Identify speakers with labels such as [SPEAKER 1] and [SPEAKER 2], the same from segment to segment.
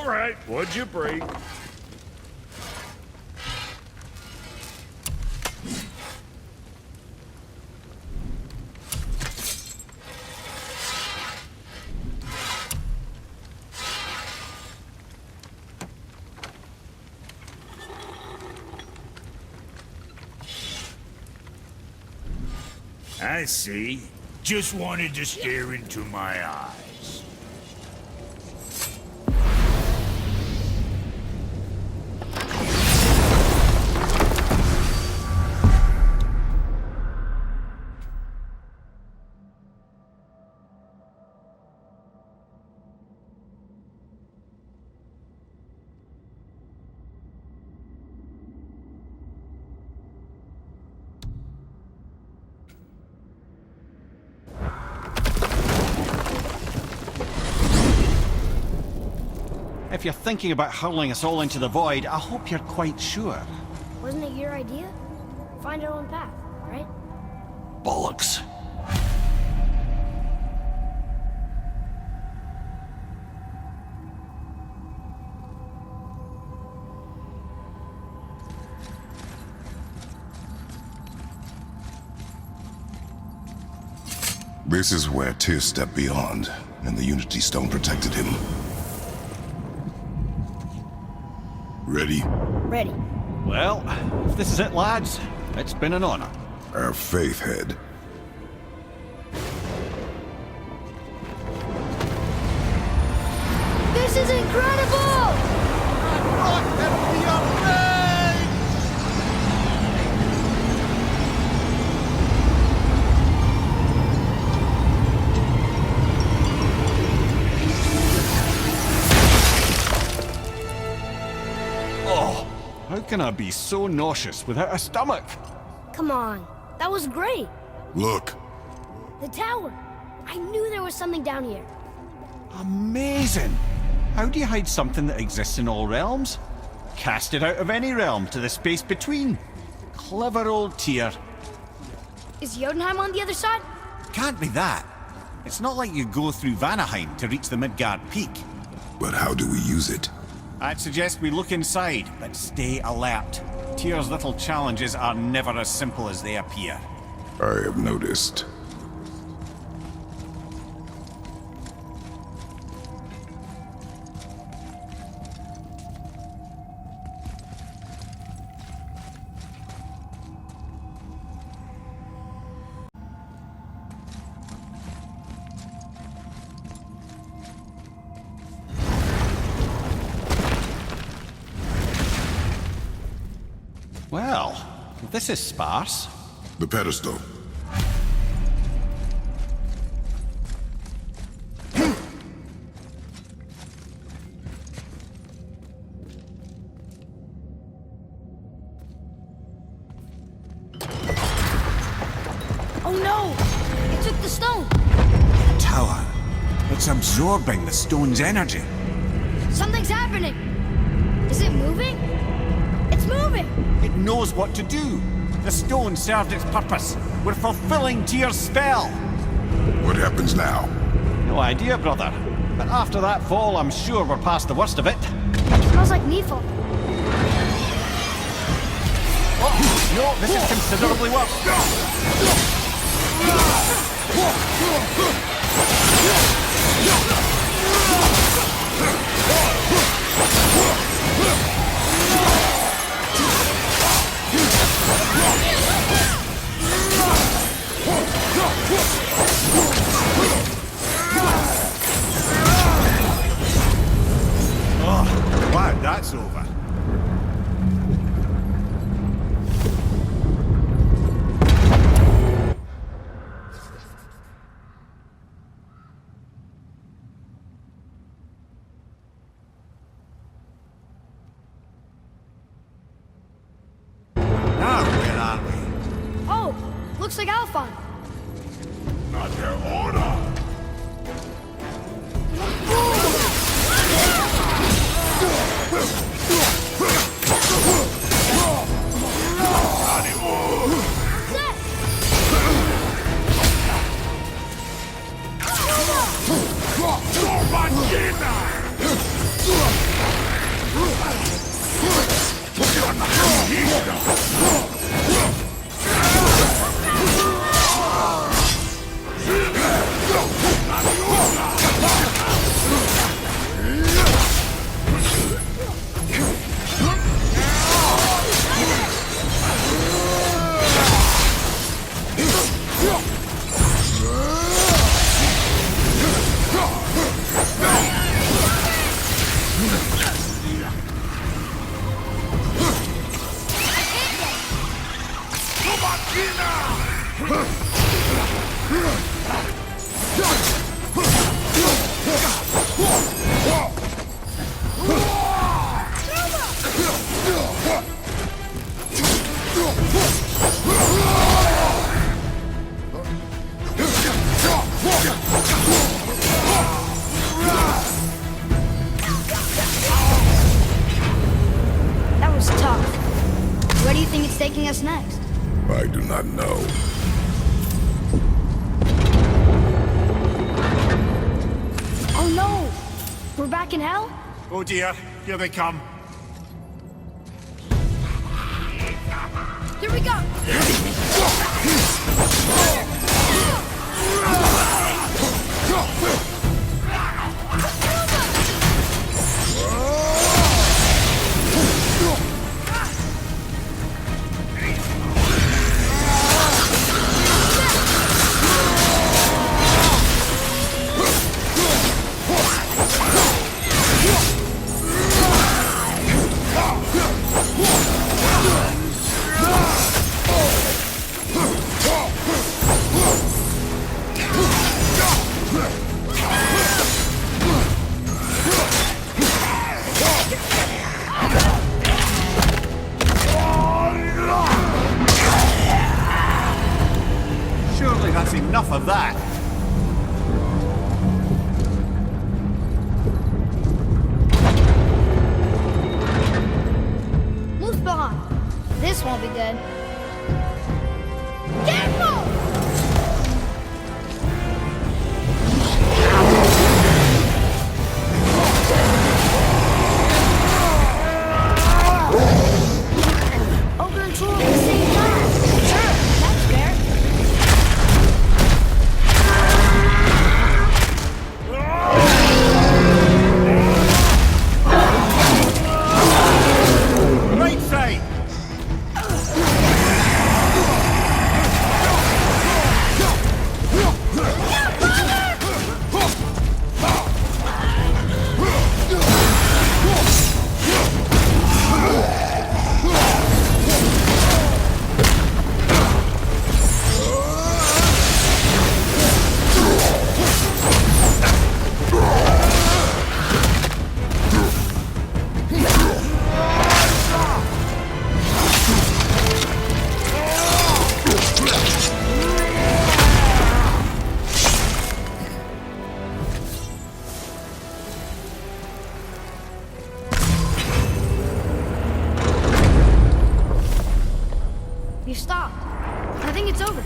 [SPEAKER 1] right, what'd you break? I see. Just wanted to stare into my eyes.
[SPEAKER 2] If you're thinking about hurling us all into the void, I hope you're quite sure.
[SPEAKER 3] Wasn't it your idea? Find our own path, right?
[SPEAKER 2] Bollocks.
[SPEAKER 4] This is where Tyr stepped beyond, and the Unity Stone protected him. Ready?
[SPEAKER 3] Ready.
[SPEAKER 2] Well, if this is it, lads, it's been an honor.
[SPEAKER 4] Our faith head.
[SPEAKER 3] This is incredible!
[SPEAKER 2] How can I be so nauseous without a stomach?
[SPEAKER 3] Come on, that was great.
[SPEAKER 4] Look.
[SPEAKER 3] The tower. I knew there was something down here.
[SPEAKER 2] Amazing! How do you hide something that exists in all realms? Cast it out of any realm to the space between. Clever old Tyr.
[SPEAKER 3] Is Jotunheim on the other side?
[SPEAKER 2] Can't be that. It's not like you go through Vanaheim to reach the Midgard Peak.
[SPEAKER 4] But how do we use it?
[SPEAKER 2] I'd suggest we look inside, but stay alert. Tyr's little challenges are never as simple as they appear.
[SPEAKER 4] I have noticed.
[SPEAKER 2] Well, this is sparse.
[SPEAKER 4] The pedestal.
[SPEAKER 3] Oh no! It took the stone!
[SPEAKER 2] Tower. It's absorbing the stone's energy.
[SPEAKER 3] Something's happening! Is it moving? It's moving!
[SPEAKER 2] It knows what to do. The stone served its purpose. We're fulfilling Tyr's spell.
[SPEAKER 4] What happens now?
[SPEAKER 2] No idea, brother. But after that fall, I'm sure we're past the worst of it.
[SPEAKER 3] Smells like Needful.
[SPEAKER 2] Oh, no, this is considerably worse. Oh, wow, that's over. Now, where are we?
[SPEAKER 3] Oh, looks like Alphon.
[SPEAKER 1] Not their order!
[SPEAKER 3] That was tough. Where do you think it's taking us next?
[SPEAKER 4] I do not know.
[SPEAKER 3] Oh no! We're back in hell?
[SPEAKER 1] Oh dear, here they come.
[SPEAKER 3] Here we go!
[SPEAKER 2] Surely that's enough of that.
[SPEAKER 3] Move behind. This won't be good. Careful! Over and through at the same time. Sure, that's fair.
[SPEAKER 2] Right side!
[SPEAKER 3] You stopped. I think it's over.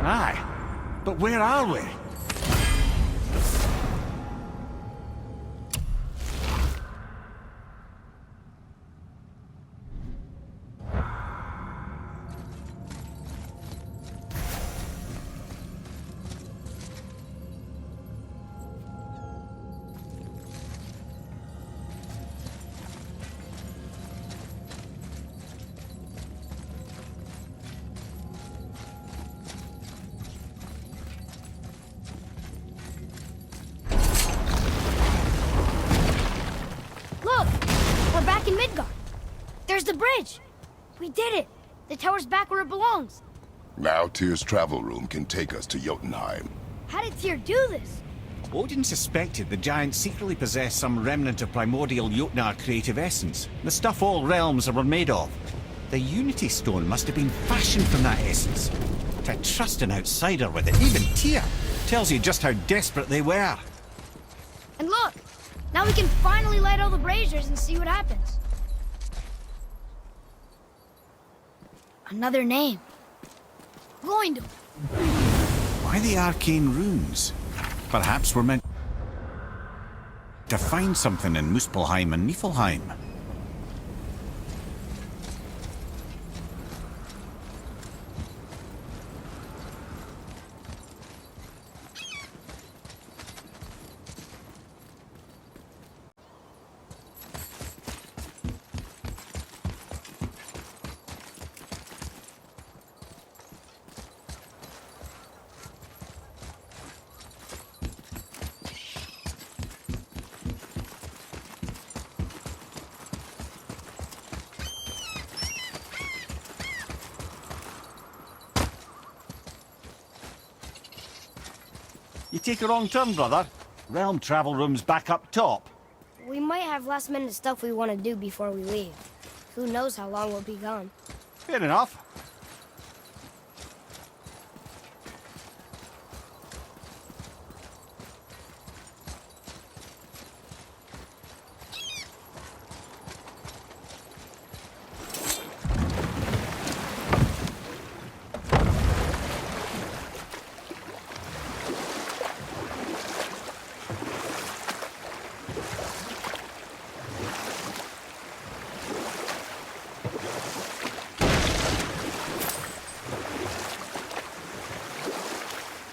[SPEAKER 2] Aye, but where are we?
[SPEAKER 3] Look! We're back in Midgard. There's the bridge. We did it. The tower's back where it belongs.
[SPEAKER 4] Now Tyr's travel room can take us to Jotunheim.
[SPEAKER 3] How did Tyr do this?
[SPEAKER 2] Odin suspected the giants secretly possessed some remnant of primordial Jotnar creative essence, the stuff all realms were made of. The Unity Stone must have been fashioned from that essence. To trust an outsider with it, even Tyr, tells you just how desperate they were.
[SPEAKER 3] And look! Now we can finally light all the braziers and see what happens. Another name. Gloindel.
[SPEAKER 2] Why the arcane runes? Perhaps we're meant... to find something in Muspelheim and Niflheim. You take a wrong turn, brother. Realm travel room's back up top.
[SPEAKER 3] We might have last-minute stuff we want to do before we leave. Who knows how long we'll be gone.
[SPEAKER 2] Fair enough.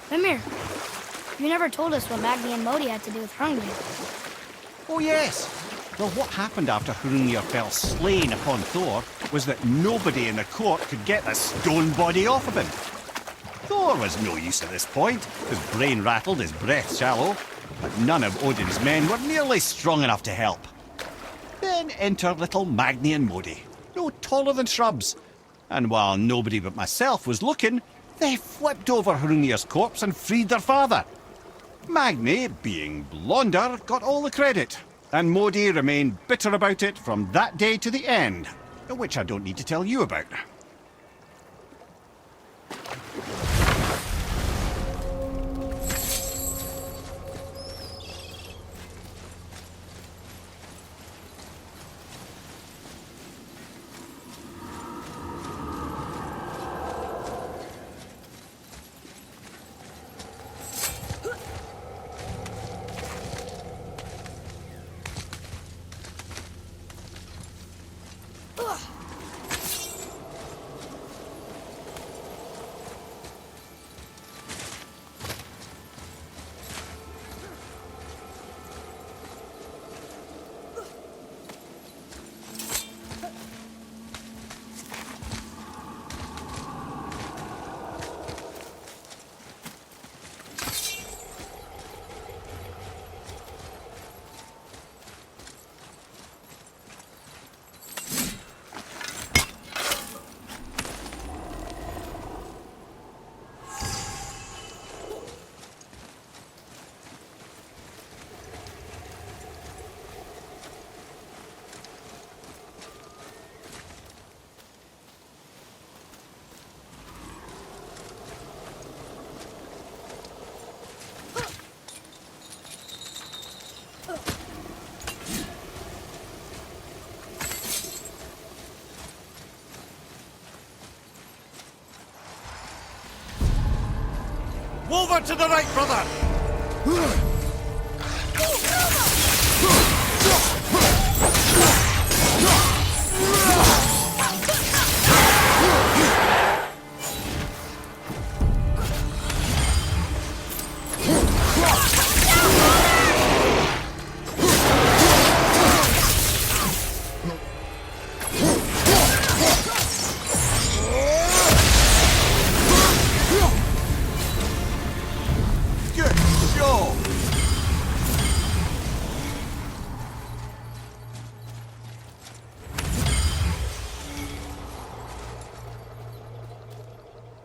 [SPEAKER 3] Mimir, you never told us what Magni and Modi had to do with Hrungnir.
[SPEAKER 2] Oh yes. Well, what happened after Hrungnir fell slain upon Thor was that nobody in the court could get the stone body off of him. Thor was no use at this point, his brain rattled, his breath shallow, but none of Odin's men were nearly strong enough to help. Then enter little Magni and Modi, no taller than shrubs, and while nobody but myself was looking, they flipped over Hrungnir's corpse and freed their father. Magni, being blonder, got all the credit, and Modi remained bitter about it from that day to the end, which I don't need to tell you about.
[SPEAKER 1] Over to the right, brother!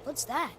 [SPEAKER 3] What's that?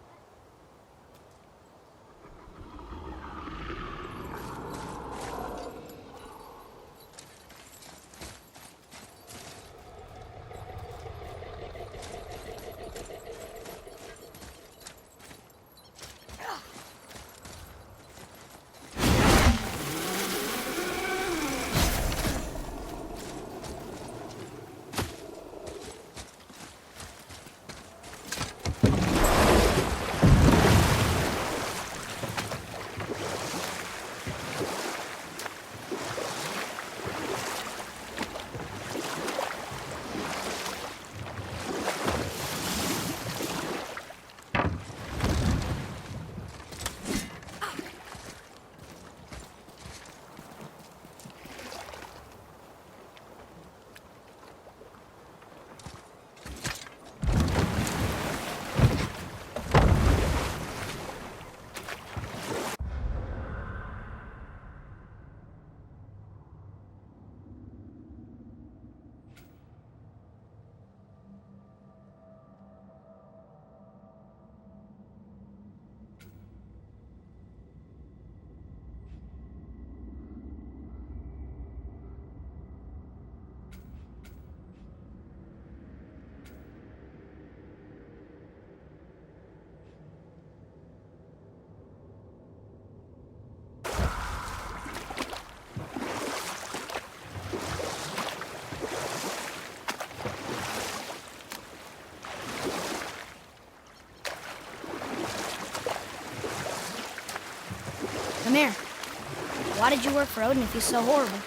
[SPEAKER 3] Why did you work for Odin if he's so horrible?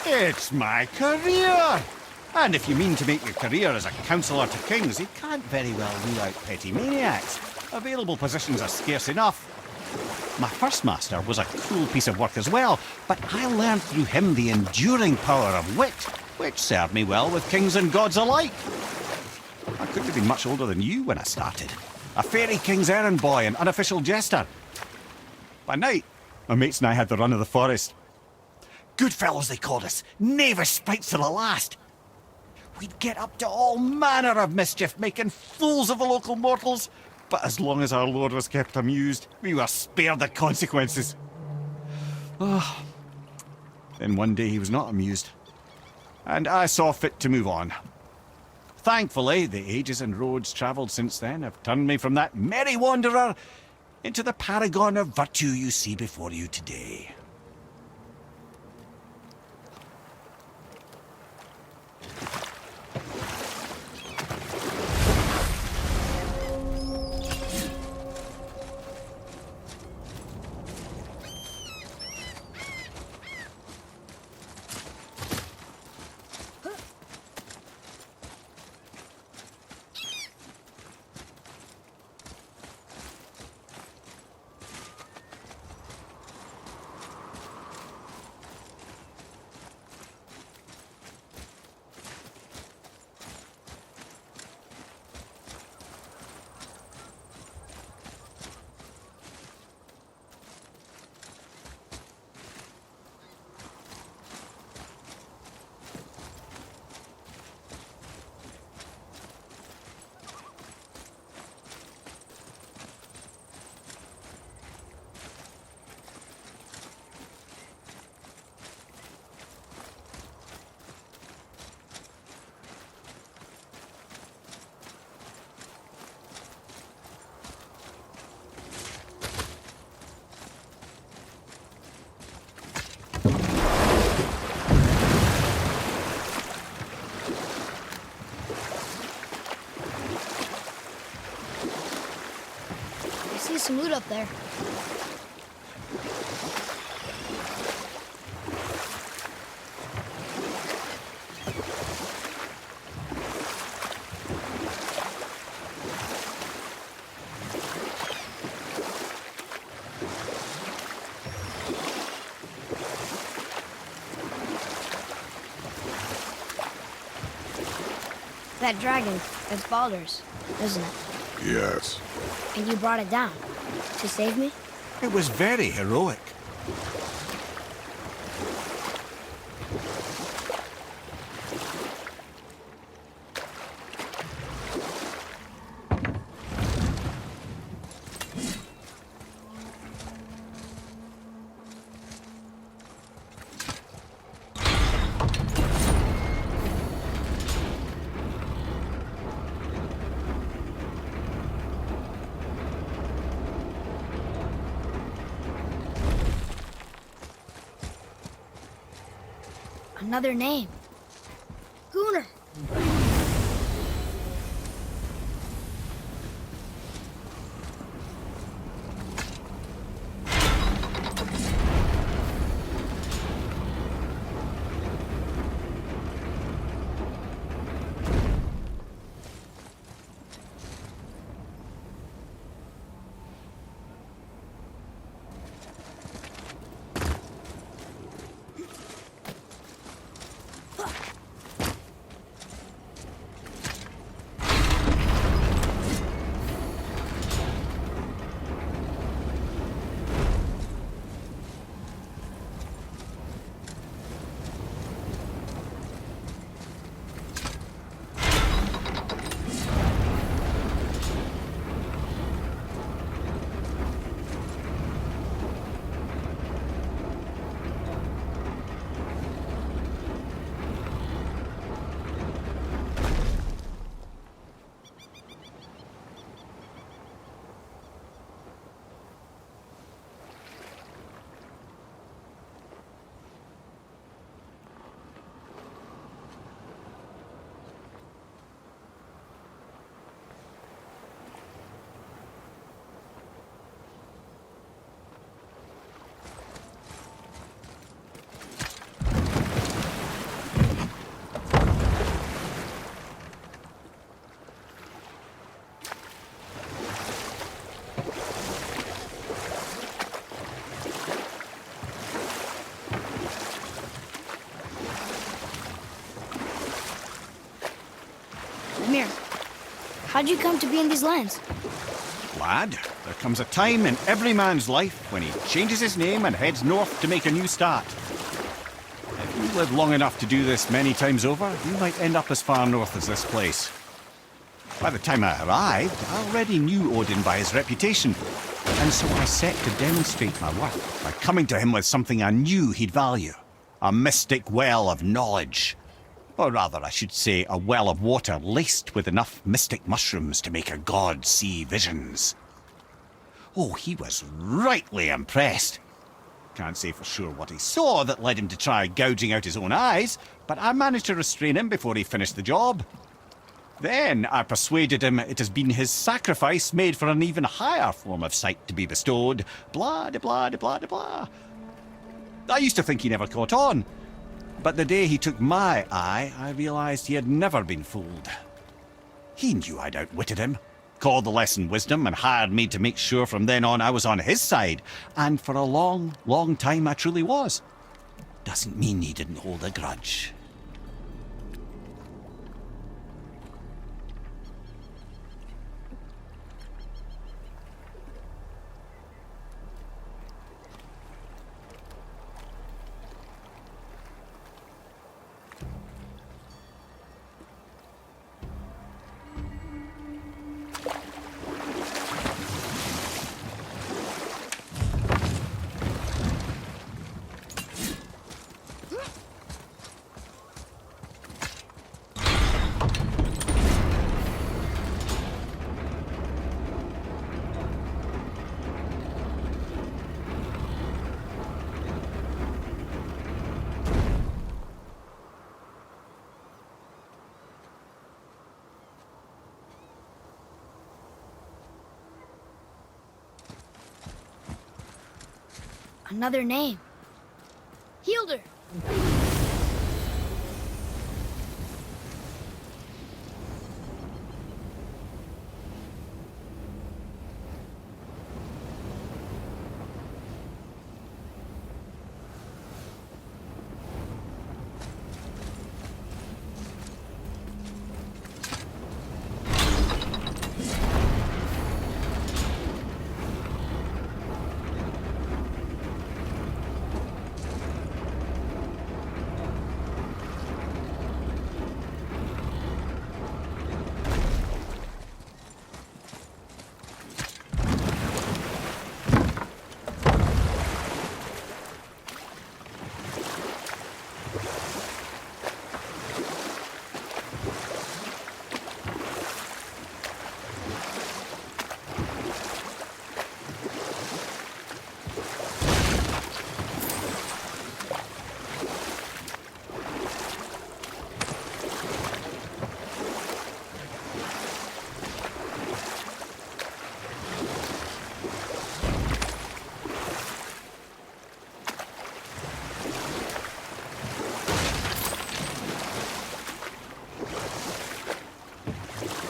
[SPEAKER 2] It's my career! And if you mean to make your career as a counsellor to kings, you can't very well rule out petty maniacs. Available positions are scarce enough. My first master was a cruel piece of work as well, but I learned through him the enduring power of wit, which served me well with kings and gods alike. I couldn't have been much older than you when I started. A fairy king's errand boy and unofficial jester. By night, my mates and I had the run of the forest. Good fellows they called us, knavish sprites to the last. We'd get up to all manner of mischief, making fools of the local mortals. But as long as our lord was kept amused, we were spared the consequences. Ah. Then one day he was not amused, and I saw fit to move on. Thankfully, the ages and roads travelled since then have turned me from that merry wanderer into the paragon of virtue you see before you today.
[SPEAKER 3] Some loot up there. That dragon, it's Baldur's, isn't it?
[SPEAKER 4] Yes.
[SPEAKER 3] And you brought it down to save me?
[SPEAKER 2] It was very heroic.
[SPEAKER 3] Another name. Gunnar. How'd you come to be in these lands?
[SPEAKER 2] Lad, there comes a time in every man's life when he changes his name and heads north to make a new start. If you live long enough to do this many times over, you might end up as far north as this place. By the time I arrived, I already knew Odin by his reputation, and so I set to demonstrate my worth by coming to him with something I knew he'd value. A mystic well of knowledge. Or rather, I should say, a well of water laced with enough mystic mushrooms to make a god see visions. Oh, he was rightly impressed. Can't say for sure what he saw that led him to try gouging out his own eyes, but I managed to restrain him before he finished the job. Then I persuaded him it has been his sacrifice made for an even higher form of sight to be bestowed. Blah, de blah, de blah, de blah. I used to think he never caught on, but the day he took my eye, I realised he had never been fooled. He knew I'd outwitted him, called the lesson wisdom, and hired me to make sure from then on I was on his side. And for a long, long time I truly was. Doesn't mean he didn't hold a grudge.
[SPEAKER 3] Another name. Hildur.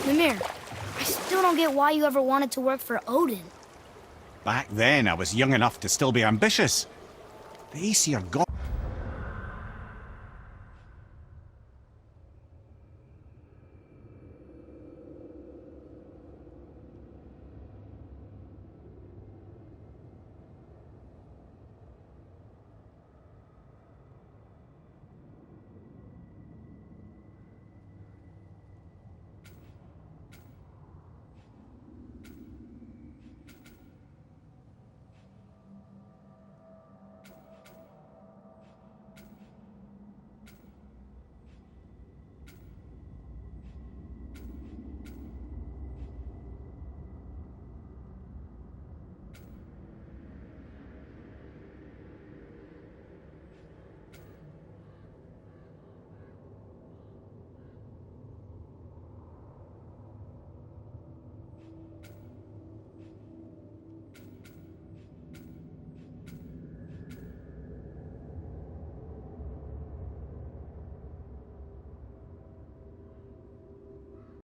[SPEAKER 3] Mimir, I still don't get why you ever wanted to work for Odin.
[SPEAKER 2] Back then, I was young enough to still be ambitious. The Aesir god...